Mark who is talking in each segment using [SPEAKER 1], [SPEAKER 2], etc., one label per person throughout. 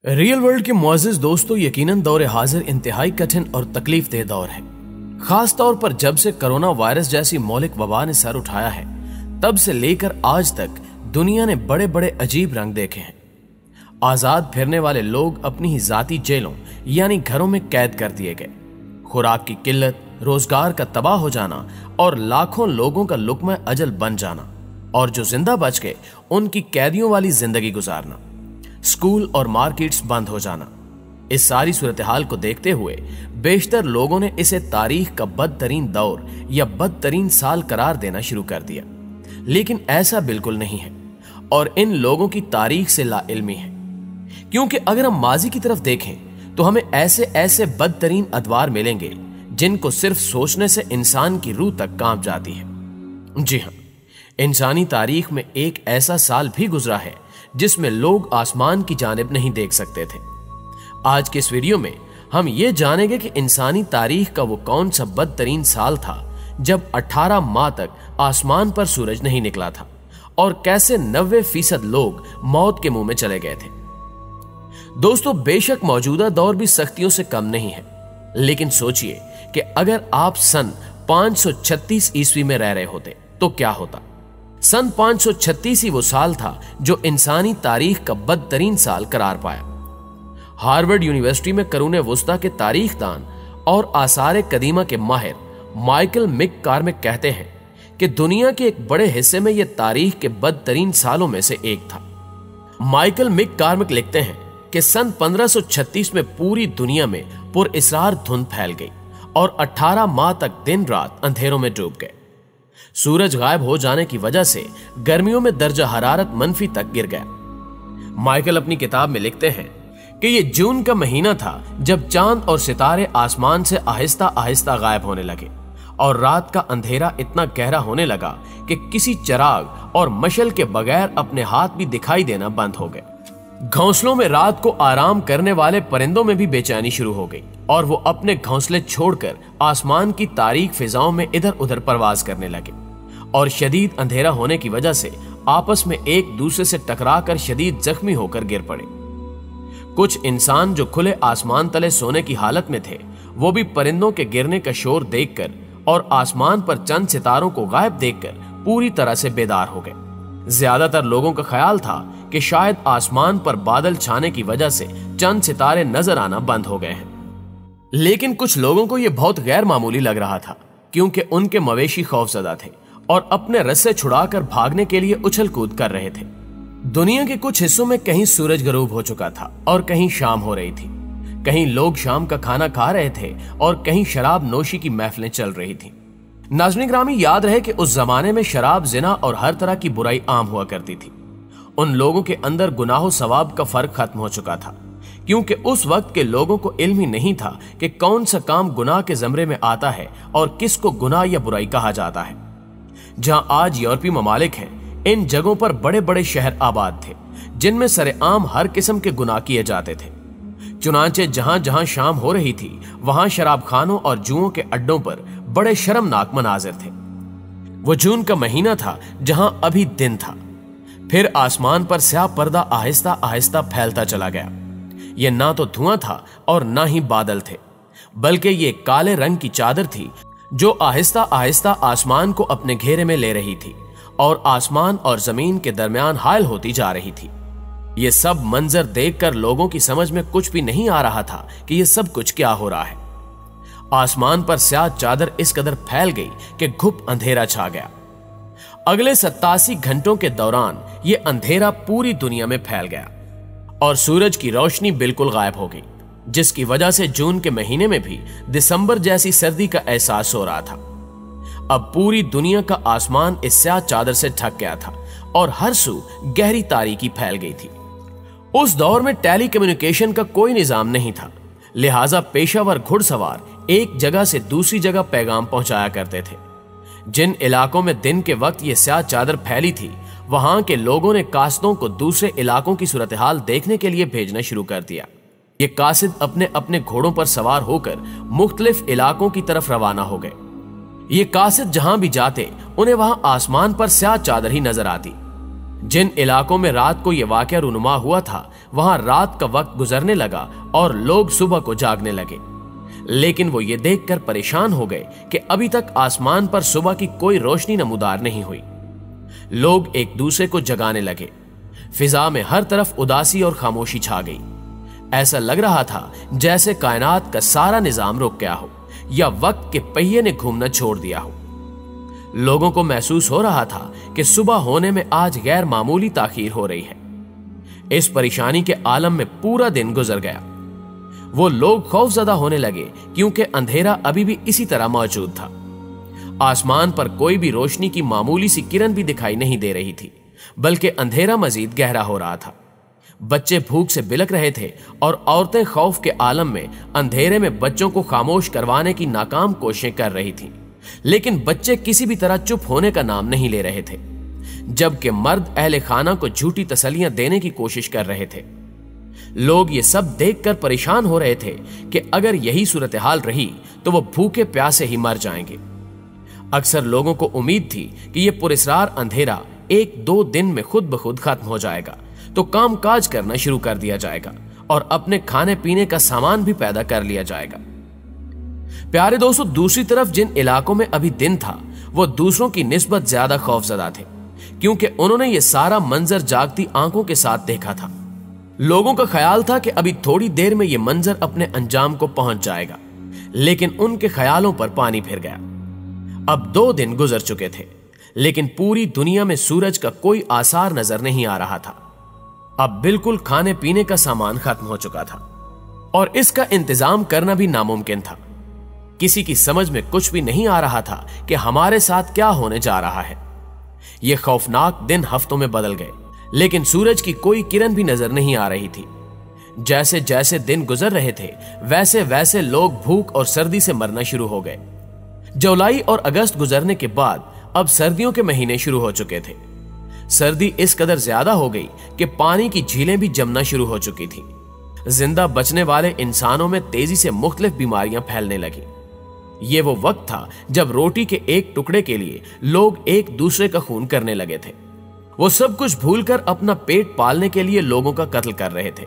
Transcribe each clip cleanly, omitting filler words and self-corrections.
[SPEAKER 1] Real world के मुअज़्ज़िज़ दोस्तों, यकीनन दौर हाजिर इंतहाई कठिन और तकलीफदेह दौर है। खास तौर पर जब से कोरोना वायरस जैसी मौलिक वबा ने सर उठाया है, तब से लेकर आज तक दुनिया ने बड़े बड़े अजीब रंग देखे हैं। आजाद फिरने वाले लोग अपनी ही जाती जेलों यानी घरों में कैद कर दिए गए। खुराक की किल्लत, रोजगार का तबाह हो जाना और लाखों लोगों का लुक्मा अजल बन जाना, और जो जिंदा बच गए उनकी कैदियों वाली जिंदगी गुजारना, स्कूल और मार्केट्स बंद हो जाना। इस सारी सूरत हाल को देखते हुए बेशतर लोगों ने इसे तारीख का बदतरीन दौर या बदतरीन साल करार देना शुरू कर दिया। लेकिन ऐसा बिल्कुल नहीं है और इन लोगों की तारीख से लाइल्मी है, क्योंकि अगर हम माजी की तरफ देखें तो हमें ऐसे ऐसे बदतरीन अदवार मिलेंगे जिनको सिर्फ सोचने से इंसान की रूह तक कांप जाती है। जी हां, इंसानी तारीख में एक ऐसा साल भी गुजरा है जिसमें लोग आसमान की जानिब नहीं देख सकते थे। आज के इस वीडियो में हम ये जानेंगे कि इंसानी तारीख का वो कौन सा बदतरीन साल था जब 18 माह तक आसमान पर सूरज नहीं निकला था और कैसे 90% लोग मौत के मुंह में चले गए थे। दोस्तों, बेशक मौजूदा दौर भी सख्तियों से कम नहीं है, लेकिन सोचिए कि अगर आप सन 536 ईस्वी में रह रहे होते तो क्या होता। सन 536 ही वो साल था जो इंसानी तारीख का बदतरीन साल करार पाया। हार्वर्ड यूनिवर्सिटी में करूने वुस्ता के तारीखदान और आसारे कदीमा के माहिर माइकल मिककार्मिक कहते हैं कि दुनिया के एक बड़े हिस्से में यह तारीख के बदतरीन सालों में से एक था। माइकल मिककार्मिक लिखते हैं कि सन 1536 में पूरी दुनिया में पुरअसरार धुंध फैल गई और 18 माह तक दिन रात अंधेरों में डूब गए। सूरज गायब हो जाने की वजह से गर्मियों में दर्जा हरारत मनफी तक गिर गया। माइकल अपनी किताब में लिखते हैं कि यह जून का महीना था जब चांद और सितारे आसमान से आहिस्ता आहिस्ता गायब होने लगे और रात का अंधेरा इतना गहरा होने लगा कि किसी चिराग और मशल के बगैर अपने हाथ भी दिखाई देना बंद हो गए। घोंसलों में रात को आराम करने वाले परिंदों में भी बेचैनी शुरू हो गई और वो अपने घोंसले छोड़कर आसमान की तारीक फिजाओं में इधर उधर परवाज करने लगे और शदीद अंधेरा होने की वजह से आपस में एक दूसरे से टकराकर शदीद जख्मी होकर गिर पड़े। कुछ इंसान जो खुले आसमान तले सोने की हालत में थे, वो भी परिंदों के गिरने का शोर देखकर और आसमान पर चंद सितारों को गायब देखकर पूरी तरह से बेदार हो गए। ज्यादातर लोगों का ख्याल था कि शायद आसमान पर बादल छाने की वजह से चंद सितारे नजर आना बंद हो गए हैं। लेकिन कुछ लोगों को यह बहुत गैर मामूली लग रहा था, क्योंकि उनके मवेशी खौफजदा थे और अपने रस्से छुड़ाकर भागने के लिए उछल कूद कर रहे थे। दुनिया के कुछ हिस्सों में कहीं सूरज गरूब हो चुका था और कहीं शाम हो रही थी। कहीं लोग शाम का खाना खा रहे थे और कहीं शराब नोशी की महफिलें चल रही थी। नाज़रीन ग्रामी, याद रहे कि उस जमाने में शराब, जिना और हर तरह की बुराई आम हुआ करती थी। उन लोगों के अंदर गुनाह सवाब का फर्क खत्म हो चुका था, क्योंकि उस वक्त के लोगों को इल्म ही नहीं था कि कौन सा काम गुनाह के जमरे में आता है और किसको गुनाह या बुराई कहा जाता है। जहां आज यूरोपीय ममालिक हैं, इन जगहों पर बड़े बड़े शहर आबाद थे जिनमें सरेआम हर किस्म के गुनाह किए जाते थे। चुनांचे जहां जहां शाम हो रही थी, वहां शराब खानों और जुओं के अड्डों पर बड़े शर्मनाक मनाजिर थे। वो जून का महीना था जहां अभी दिन था। फिर आसमान पर स्याह पर्दा आहिस्ता आहिस्ता फैलता चला गया। यह ना तो धुआं था और ना ही बादल थे, बल्कि ये काले रंग की चादर थी जो आहिस्ता आहिस्ता आसमान को अपने घेरे में ले रही थी और आसमान और जमीन के दरमियान हायल होती जा रही थी। यह सब मंजर देखकर लोगों की समझ में कुछ भी नहीं आ रहा था कि यह सब कुछ क्या हो रहा है। आसमान पर स्याह चादर इस कदर फैल गई कि घुप अंधेरा छा गया। अगले 87 घंटों के दौरान यह अंधेरा पूरी दुनिया में फैल गया और सूरज की रोशनी बिल्कुल गायब हो गई, जिसकी वजह से जून के महीने में भी दिसंबर जैसी सर्दी का एहसास हो रहा था। अब पूरी दुनिया का आसमान इस स्याह चादर से ढक गया था और हर सू गहरी तारीकी फैल गई थी। उस दौर में टेली कम्युनिकेशन का कोई निजाम नहीं था, लिहाजा पेशावर घुड़सवार एक जगह से दूसरी जगह पैगाम पहुंचाया करते थे। जिन इलाकों में दिन के वक्त यह स्याह चादर फैली थी, वहां के लोगों ने कासिदों को दूसरे इलाकों की सूरत हाल देखने के लिए भेजना शुरू कर दिया। ये कासिद अपने अपने घोड़ों पर सवार होकर मुख्तलिफ इलाकों की तरफ रवाना हो गए। ये कासिद जहां भी जाते, उन्हें वहां आसमान पर स्याह चादर ही नजर आती। जिन इलाकों में रात को यह वाकया रुनुमा हुआ था, वहां रात का वक्त गुजरने लगा और लोग सुबह को जागने लगे। लेकिन वो ये देखकर परेशान हो गए कि अभी तक आसमान पर सुबह की कोई रोशनी नमूदार नहीं हुई। लोग एक दूसरे को जगाने लगे। फिजा में हर तरफ उदासी और खामोशी छा गई। ऐसा लग रहा था जैसे कायनात का सारा निजाम रुक गया हो या वक्त के पहिए ने घूमना छोड़ दिया हो। लोगों को महसूस हो रहा था कि सुबह होने में आज गैर मामूली ताखीर हो रही है। इस परेशानी के आलम में पूरा दिन गुजर गया। वो लोग खौफजदा होने लगे क्योंकि अंधेरा अभी भी इसी तरह मौजूद था। आसमान पर कोई भी रोशनी की मामूली सी किरण भी दिखाई नहीं दे रही थी, बल्कि अंधेरा मजीद गहरा हो रहा था। बच्चे भूख से बिलक रहे थे और औरतें खौफ के आलम में अंधेरे में बच्चों को खामोश करवाने की नाकाम कोशिशें कर रही थीं। लेकिन बच्चे किसी भी तरह चुप होने का नाम नहीं ले रहे थे, जबकि मर्द अहले खाना को झूठी तसल्लियां देने की कोशिश कर रहे थे। लोग ये सब देखकर परेशान हो रहे थे कि अगर यही सूरत हाल रही तो वो भूखे प्यासे ही मर जाएंगे। अक्सर लोगों को उम्मीद थी कि यह पुरस्रार अंधेरा 1-2 दिन में खुद ब खुद खत्म हो जाएगा, तो कामकाज करना शुरू कर दिया जाएगा और अपने खाने पीने का सामान भी पैदा कर लिया जाएगा। प्यारे दोस्तों, दूसरी तरफ जिन इलाकों में अभी दिन था वो दूसरों की निस्बत ज्यादा खौफजदा थे, क्योंकि उन्होंने ये सारा मंजर जागती आंखों के साथ देखा था। लोगों का ख्याल था कि अभी थोड़ी देर में यह मंजर अपने अंजाम को पहुंच जाएगा, लेकिन उनके ख्यालों पर पानी फिर गया। अब 2 दिन गुजर चुके थे, लेकिन पूरी दुनिया में सूरज का कोई आसार नजर नहीं आ रहा था। अब बिल्कुल खाने पीने का सामान खत्म हो चुका था और इसका इंतजाम करना भी नामुमकिन था। किसी की समझ में कुछ भी नहीं आ रहा था कि हमारे साथ क्या होने जा रहा है। यह खौफनाक दिन हफ्तों में बदल गए, लेकिन सूरज की कोई किरण भी नजर नहीं आ रही थी। जैसे जैसे दिन गुजर रहे थे, वैसे वैसे लोग भूख और सर्दी से मरना शुरू हो गए। जुलाई और अगस्त गुजरने के बाद अब सर्दियों के महीने शुरू हो चुके थे। सर्दी इस कदर ज्यादा हो गई कि पानी की झीलें भी जमना शुरू हो चुकी थी। जिंदा बचने वाले इंसानों में तेजी से मुख्तलिफ बीमारियां फैलने लगी। ये वो वक्त था जब रोटी के एक टुकड़े के लिए लोग एक दूसरे का खून करने लगे थे। वो सब कुछ भूलकर अपना पेट पालने के लिए लोगों का कत्ल कर रहे थे।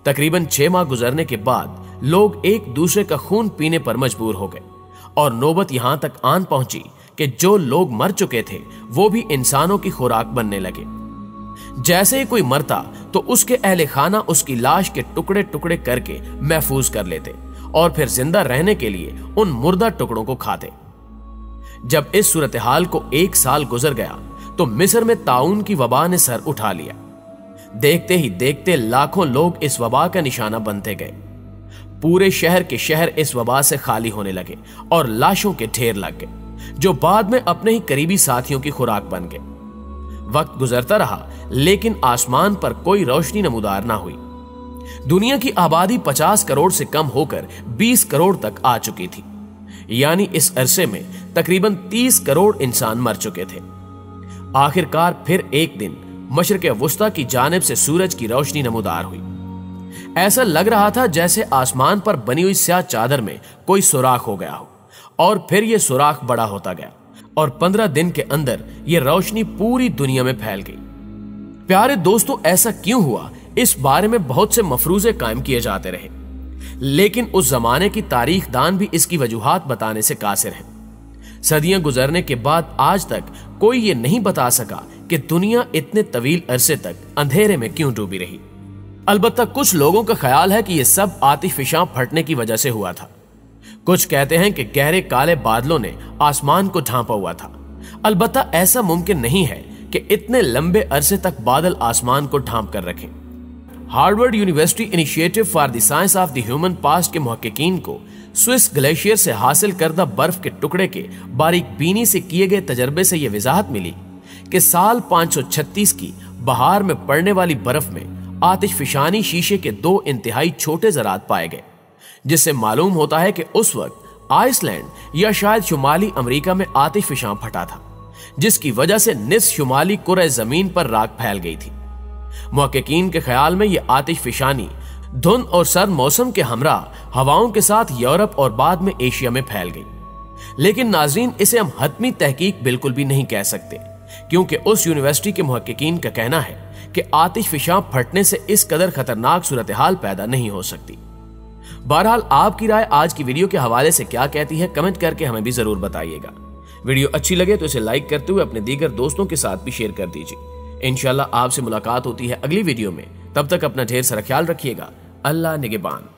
[SPEAKER 1] तकरीबन 6 माह गुजरने के बाद लोग एक दूसरे का खून पीने पर मजबूर हो गए और नौबत यहां तक आन पहुंची कि जो लोग मर चुके थे वो भी इंसानों की खुराक बनने लगे। जैसे ही कोई मरता तो उसके अहले खाना उसकी लाश के टुकड़े टुकड़े करके महफूज कर लेते और फिर जिंदा रहने के लिए उन मुर्दा टुकड़ों को खाते। जब इस सूरत हाल को 1 साल गुजर गया तो मिस्र में ताउन की वबा ने सर उठा लिया। देखते ही देखते लाखों लोग इस वबा का निशाना बनते गए। पूरे शहर के शहर इस वबा से खाली होने लगे और लाशों के ढेर लग गए, जो बाद में अपने ही करीबी साथियों की खुराक बन गए। वक्त गुजरता रहा, लेकिन आसमान पर कोई रोशनी नमूदार ना हुई। दुनिया की आबादी 50 करोड़ से कम होकर 20 करोड़ तक आ चुकी थी, यानी इस अरसे में तकरीबन 30 करोड़ इंसान मर चुके थे। आखिरकार फिर एक दिन मशरिक़ वुस्ता की जानिब से सूरज की रोशनी नमूदार हुई। ऐसा लग रहा था जैसे आसमान पर बनी हुई स्याह चादर में कोई सुराख हो गया हो, और फिर यह सुराख बड़ा होता गया और 15 दिन के अंदर यह रोशनी पूरी दुनिया में फैल गई। प्यारे दोस्तों, ऐसा क्यों हुआ, इस बारे में बहुत से मफरूजे कायम किए जाते रहे, लेकिन उस जमाने की तारीख दान भी इसकी वजूहात बताने से कासिर हैं। सदियां गुजरने के बाद आज तक कोई ये नहीं बता सका कि दुनिया इतने तवील अरसे तक अंधेरे में क्यों डूबी रही। अलबत्ता कुछ लोगों का ख्याल है कि यह सब आतिफिशां फटने की वजह से हुआ था। कुछ कहते हैं कि गहरे काले बादलों ने आसमान को ढांपा हुआ था। अलबत्ता ऐसा मुमकिन नहीं है कि इतने लंबे अरसे तक बादल आसमान को ढांप कर रखें। Harvard university initiative for the science of the human past के मुहक्किकीन को स्विस ग्लेशियर से हासिल करदा बर्फ के टुकड़े के बारीक बीनी से किए गए तजर्बे से यह वजाहत मिली कि साल 536 की बहार में पड़ने वाली बर्फ में आतिशफिशानी शीशे के 2 इंतहाई छोटे ज़रात पाए गए, जिससे मालूम होता है कि उस वक्त आइसलैंड या शायद शुमाली अमेरिका में आतिशफिशां फटा था, जिसकी वजह से निस शुमाली कुरे जमीन पर राख फैल गई थी। मुहक्किकीन के ख्याल में यह आतिशफिशानी धुंध और सर्द मौसम के हमरा हवाओं के साथ यूरोप और बाद में एशिया में फैल गई। लेकिन नाजरीन, इसे हम हतमी तहकीक बिल्कुल भी नहीं कह सकते, क्योंकि उस यूनिवर्सिटी के मुहक्किकीन का कहना है कि आतिशफिशां फटने से इस कदर खतरनाक सूरत हाल पैदा नहीं हो सकती। बहरहाल आपकी राय आज की वीडियो के हवाले से क्या कहती है, कमेंट करके हमें भी जरूर बताइएगा। वीडियो अच्छी लगे तो इसे लाइक करते हुए अपने दीगर दोस्तों के साथ भी शेयर कर दीजिए। इंशाल्लाह आपसे मुलाकात होती है अगली वीडियो में। तब तक अपना ढेर सारा ख्याल रखिएगा। अल्लाह निगहबान।